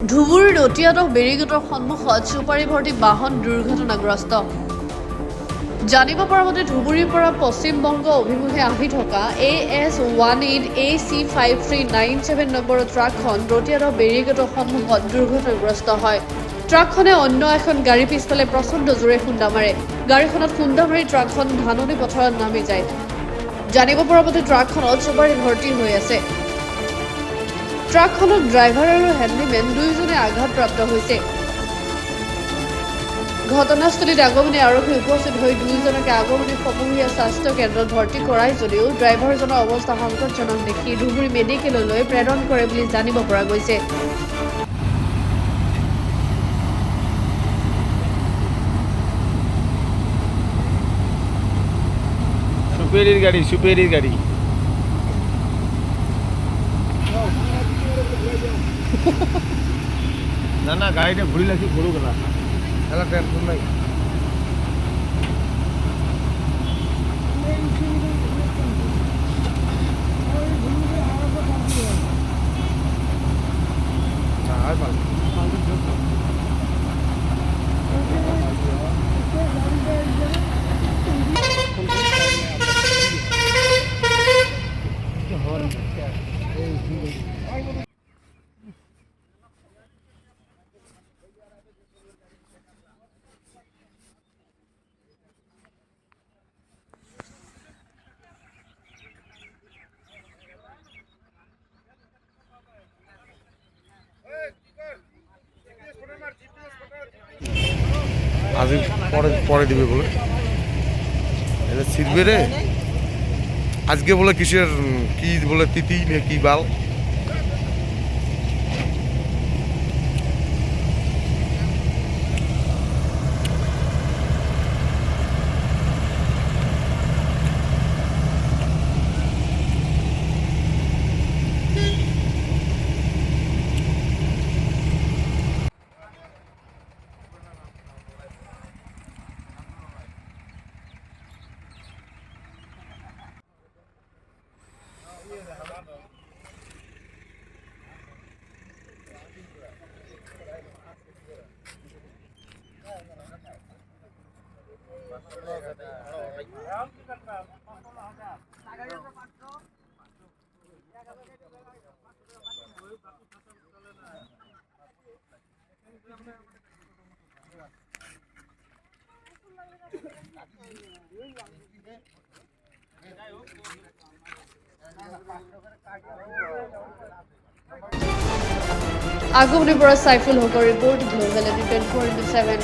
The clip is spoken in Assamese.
ধুবুৰীৰ অতিয়াদহ বেৰিগেটৰ সন্মুখত চুপাৰী ভৰ্তি বাহন দুৰ্ঘটনাগ্ৰস্ত। জানিব পৰা মতে ধুবুৰীৰ পৰা পশ্চিমবংগ অভিমুখে আহি থকা AS18AC5397 নম্বৰৰ ট্ৰাকখন অতিয়াদহ বেৰিগেটৰ সন্মুখত দুৰ্ঘটনাগ্ৰস্ত হয়। ট্ৰাকখনে অন্য এখন গাড়ী পিছফালে প্ৰচণ্ড জোৰে খুন্দা মাৰে। গাড়ীখনত খুন্দা মাৰি ট্ৰাকখন ধাননি পথাৰত নামি যায়। জানিব পৰা মতে ট্ৰাকখনত চুপাৰী ভৰ্তি হৈ আছে। ট্ৰাকখনৰ ড্ৰাইভাৰ আৰু হেণ্ডিমেন দুয়োজনে আঘাতপ্ৰাপ্ত হৈছে। ঘটনাস্থলীত আগমনী আৰক্ষী উপস্থিত হৈ দুয়োজনকে আগমনী সমূহীয়া স্বাস্থ্য কেন্দ্ৰত ভৰ্তি কৰাই যদিও ড্ৰাইভাৰজনৰ অৱস্থা সংকটজনক দেখি ধুবুৰী মেডিকেললৈ প্ৰেৰণ কৰে বুলি জানিব পৰা গৈছে। সুপেরির গাড়ি না গাড়িটা ঘুরি লাগছে ঘুরুক না খেলা টেনশন নাই। আজ পরে দিবে বলে এটা ছিড়বে রে। আজকে বলে কিসের কি বলে তিথি না কি বাল। আগমনীৰ পৰা সাইফুল হকৰ ৰিপৰ্ট গ্লোবেল এডিটৰ 24/7।